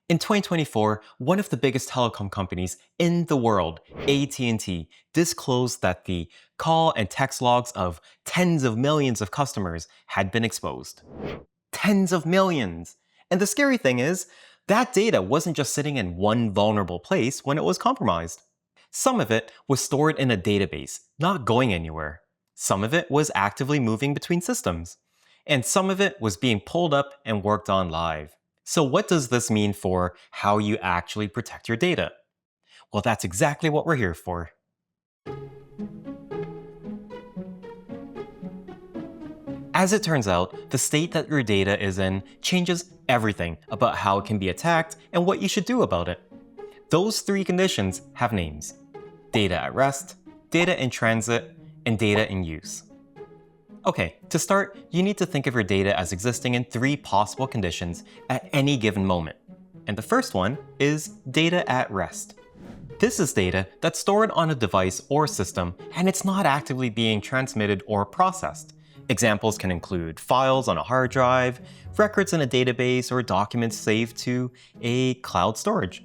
In 2024, one of the biggest telecom companies in the world, AT&T, disclosed that the call and text logs of tens of millions of customers had been exposed. Tens of millions! And the scary thing is, that data wasn't just sitting in one vulnerable place when it was compromised. Some of it was stored in a database, not going anywhere. Some of it was actively moving between systems. And some of it was being pulled up and worked on live. So what does this mean for how you actually protect your data? Well, that's exactly what we're here for. As it turns out, the state that your data is in changes everything about how it can be attacked and what you should do about it. Those three conditions have names: data at rest, data in transit, and data in use. Okay, to start, you need to think of your data as existing in three possible conditions at any given moment. And the first one is data at rest. This is data that's stored on a device or system, and it's not actively being transmitted or processed. Examples can include files on a hard drive, records in a database, or documents saved to a cloud storage.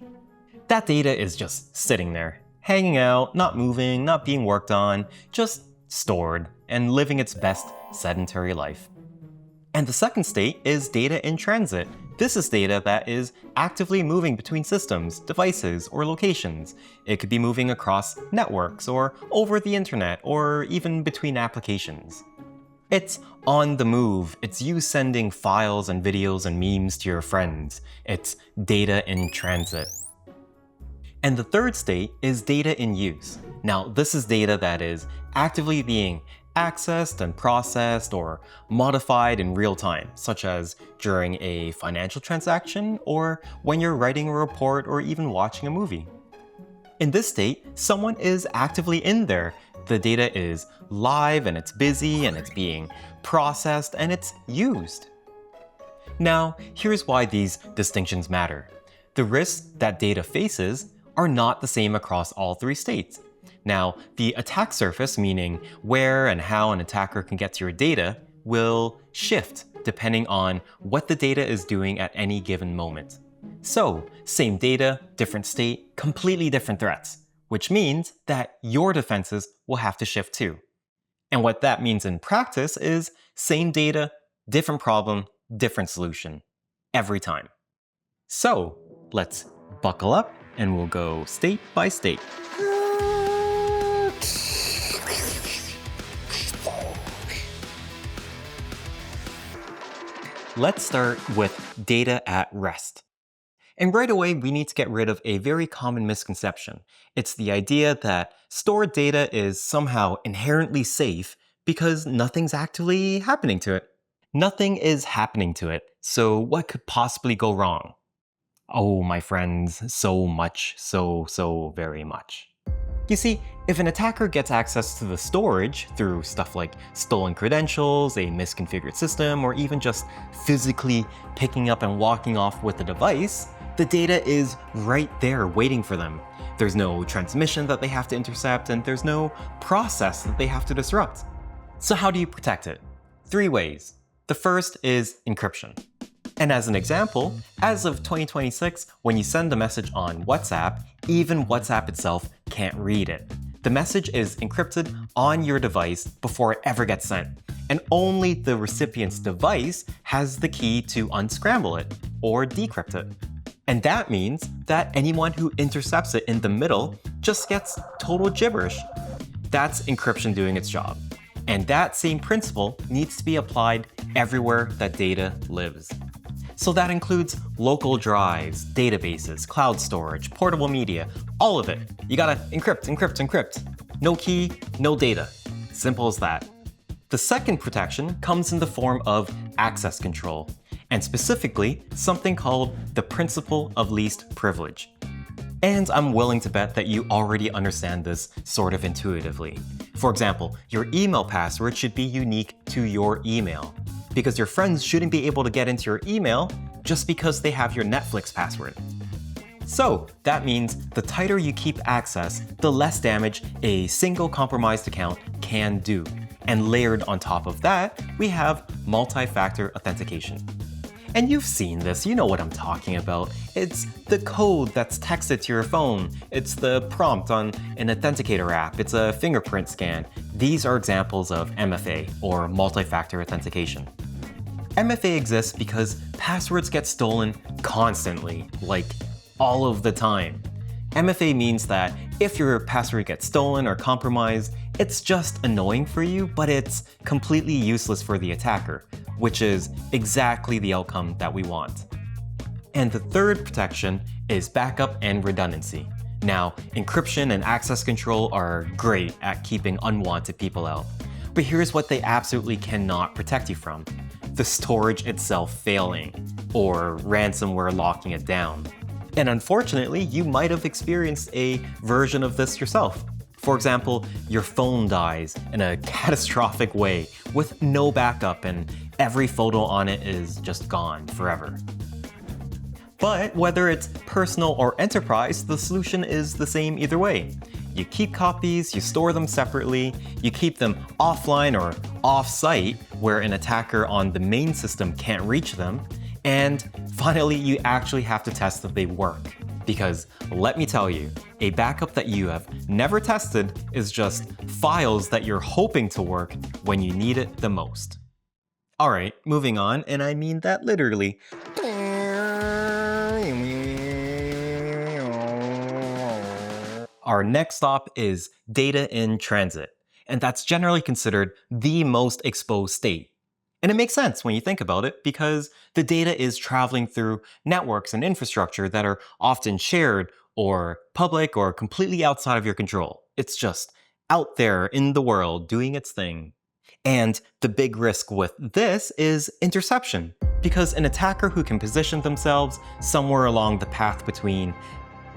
That data is just sitting there, hanging out, not moving, not being worked on, just stored and living its best sedentary life. And the second state is data in transit. This is data that is actively moving between systems, devices, or locations. It could be moving across networks, or over the internet, or even between applications. It's on the move. It's you sending files and videos and memes to your friends. It's data in transit. And the third state is data in use. Now, this is data that is actively being accessed and processed or modified in real time, such as during a financial transaction or when you're writing a report or even watching a movie. In this state, someone is actively in there. The data is live and it's busy and it's being processed and it's used. Now, here's why these distinctions matter. The risks that data faces are not the same across all three states. Now, the attack surface, meaning where and how an attacker can get to your data, will shift depending on what the data is doing at any given moment. So, same data, different state, completely different threats, which means that your defenses will have to shift too. And what that means in practice is same data, different problem, different solution, every time. So, let's buckle up and we'll go state by state. Let's start with data at rest. And right away, we need to get rid of a very common misconception. It's the idea that stored data is somehow inherently safe because nothing's actually happening to it. Nothing is happening to it, so what could possibly go wrong? Oh, my friends, so much, so very much. You see, if an attacker gets access to the storage through stuff like stolen credentials, a misconfigured system, or even just physically picking up and walking off with the device, the data is right there waiting for them. There's no transmission that they have to intercept, and there's no process that they have to disrupt. So how do you protect it? Three ways. The first is encryption. And as an example, as of 2026, when you send a message on WhatsApp, even WhatsApp itself can't read it. The message is encrypted on your device before it ever gets sent, and only the recipient's device has the key to unscramble it or decrypt it. And that means that anyone who intercepts it in the middle just gets total gibberish. That's encryption doing its job. And that same principle needs to be applied everywhere that data lives. So that includes local drives, databases, cloud storage, portable media, all of it. You gotta encrypt, encrypt, encrypt. No key, no data. Simple as that. The second protection comes in the form of access control, and specifically something called the principle of least privilege. And I'm willing to bet that you already understand this sort of intuitively. For example, your email password should be unique to your email, because your friends shouldn't be able to get into your email just because they have your Netflix password. So that means the tighter you keep access, the less damage a single compromised account can do. And layered on top of that, we have multi-factor authentication. And you've seen this, you know what I'm talking about. It's the code that's texted to your phone. It's the prompt on an authenticator app. It's a fingerprint scan. These are examples of MFA, or multi-factor authentication. MFA exists because passwords get stolen constantly, like all of the time. MFA means that if your password gets stolen or compromised, it's just annoying for you, but it's completely useless for the attacker, which is exactly the outcome that we want. And the third protection is backup and redundancy. Now, encryption and access control are great at keeping unwanted people out, but here's what they absolutely cannot protect you from: the storage itself failing, or ransomware locking it down. And unfortunately, you might have experienced a version of this yourself. For example, your phone dies in a catastrophic way with no backup and every photo on it is just gone forever. But whether it's personal or enterprise, the solution is the same either way. You keep copies, you store them separately, you keep them offline or off-site where an attacker on the main system can't reach them, and finally, you actually have to test that they work. Because let me tell you, a backup that you have never tested is just files that you're hoping to work when you need it the most. Alright, moving on, and I mean that literally. Our next stop is data in transit, and that's generally considered the most exposed state. And it makes sense when you think about it, because the data is traveling through networks and infrastructure that are often shared or public or completely outside of your control. It's just out there in the world doing its thing. And the big risk with this is interception, because an attacker who can position themselves somewhere along the path between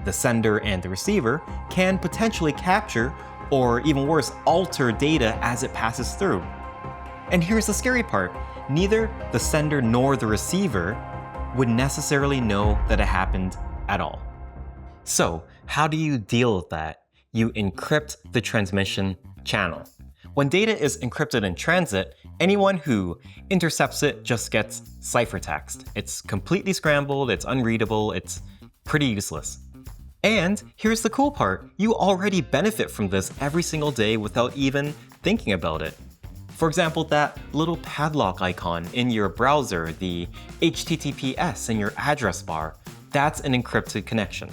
the sender and the receiver can potentially capture, or even worse, alter data as it passes through. And here's the scary part: neither the sender nor the receiver would necessarily know that it happened at all. So, how do you deal with that? You encrypt the transmission channel. When data is encrypted in transit, anyone who intercepts it just gets ciphertext. It's completely scrambled, it's unreadable, it's pretty useless. And here's the cool part: you already benefit from this every single day without even thinking about it. For example, that little padlock icon in your browser, the HTTPS in your address bar, that's an encrypted connection.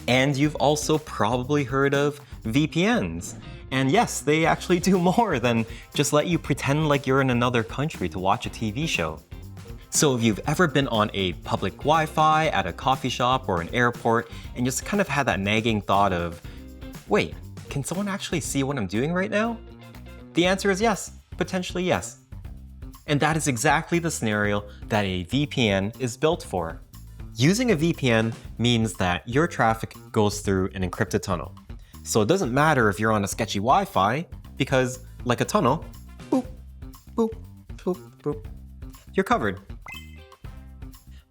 And you've also probably heard of VPNs. And yes, they actually do more than just let you pretend like you're in another country to watch a TV show. So if you've ever been on a public Wi-Fi at a coffee shop or an airport and just kind of had that nagging thought of, wait, can someone actually see what I'm doing right now? The answer is yes. Potentially yes. And that is exactly the scenario that a VPN is built for. Using a VPN means that your traffic goes through an encrypted tunnel. So it doesn't matter if you're on a sketchy Wi-Fi, because like a tunnel, boop, boop, boop, boop, you're covered.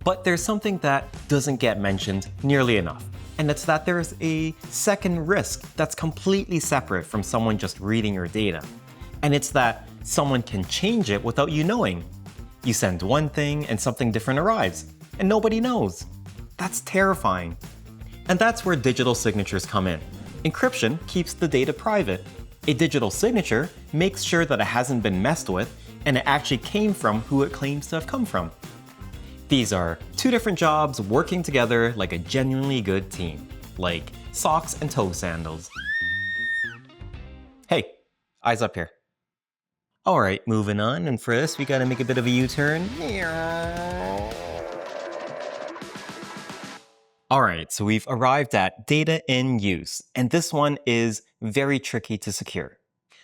But there's something that doesn't get mentioned nearly enough, and it's that there's a second risk that's completely separate from someone just reading your data. And it's that someone can change it without you knowing. You send one thing and something different arrives, and nobody knows. That's terrifying. And that's where digital signatures come in. Encryption keeps the data private. A digital signature makes sure that it hasn't been messed with and it actually came from who it claims to have come from. These are two different jobs working together like a genuinely good team, like socks and toe sandals. Hey, eyes up here. Alright, moving on, and for this we gotta make a bit of a U-turn. Alright, so we've arrived at data in use, and this one is very tricky to secure.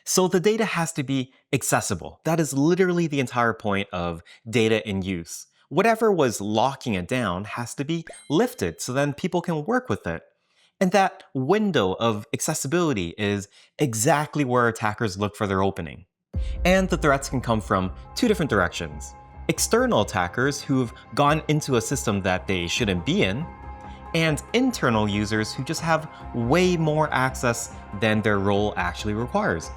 So the data has to be accessible. That is literally the entire point of data in use. Whatever was locking it down has to be lifted so then people can work with it. And that window of accessibility is exactly where attackers look for their opening. And the threats can come from two different directions. External attackers who've gone into a system that they shouldn't be in, and internal users who just have way more access than their role actually requires.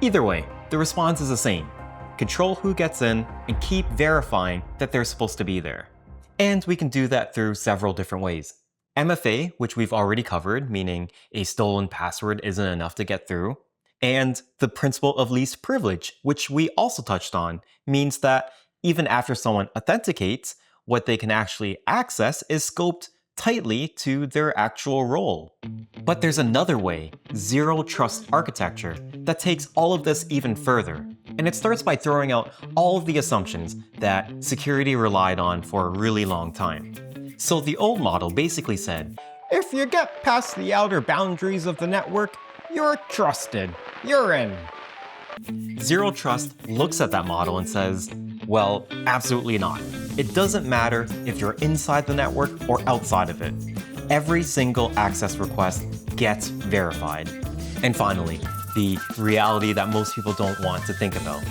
Either way, the response is the same. Control who gets in and keep verifying that they're supposed to be there. And we can do that through several different ways. MFA, which we've already covered, meaning a stolen password isn't enough to get through. And the principle of least privilege, which we also touched on, means that even after someone authenticates, what they can actually access is scoped tightly to their actual role. But there's another way, zero trust architecture, that takes all of this even further. And it starts by throwing out all of the assumptions that security relied on for a really long time. So the old model basically said, if you get past the outer boundaries of the network, you're trusted. You're in. Zero Trust looks at that model and says, well, absolutely not. It doesn't matter if you're inside the network or outside of it. Every single access request gets verified. And finally, the reality that most people don't want to think about.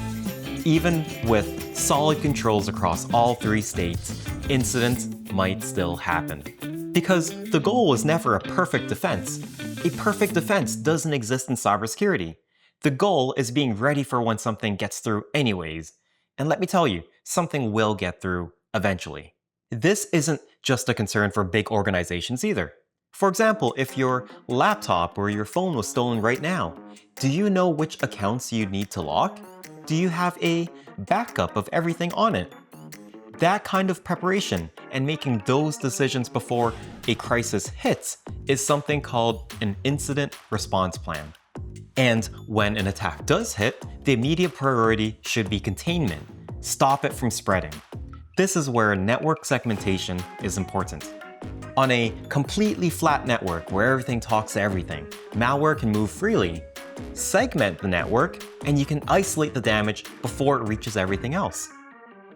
Even with solid controls across all three states, incidents might still happen. Because the goal was never a perfect defense. A perfect defense doesn't exist in cybersecurity. The goal is being ready for when something gets through anyways. And let me tell you, something will get through eventually. This isn't just a concern for big organizations either. For example, if your laptop or your phone was stolen right now, do you know which accounts you need to lock? Do you have a backup of everything on it? That kind of preparation and making those decisions before a crisis hits is something called an incident response plan. And when an attack does hit, the immediate priority should be containment. Stop it from spreading. This is where network segmentation is important. On a completely flat network where everything talks to everything, malware can move freely. Segment the network, and you can isolate the damage before it reaches everything else.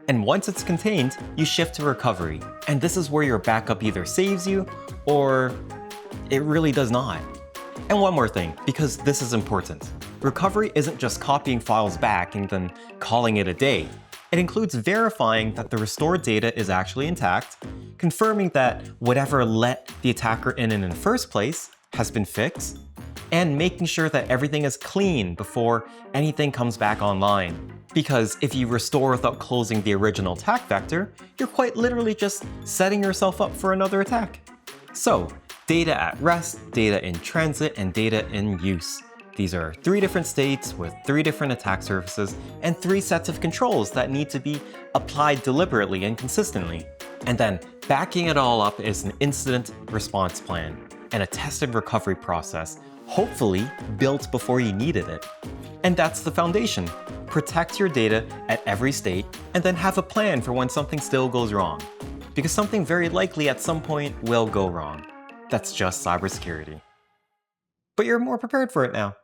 And once it's contained, you shift to recovery. And this is where your backup either saves you, or it really does not. And one more thing, because this is important. Recovery isn't just copying files back and then calling it a day. It includes verifying that the restored data is actually intact, confirming that whatever let the attacker in the first place has been fixed, and making sure that everything is clean before anything comes back online. Because if you restore without closing the original attack vector, you're quite literally just setting yourself up for another attack. So, data at rest, data in transit, and data in use. These are three different states with three different attack surfaces and three sets of controls that need to be applied deliberately and consistently. And then backing it all up is an incident response plan and a tested recovery process, hopefully built before you needed it. And that's the foundation. Protect your data at every state and then have a plan for when something still goes wrong. Because something very likely at some point will go wrong. That's just cybersecurity. But you're more prepared for it now.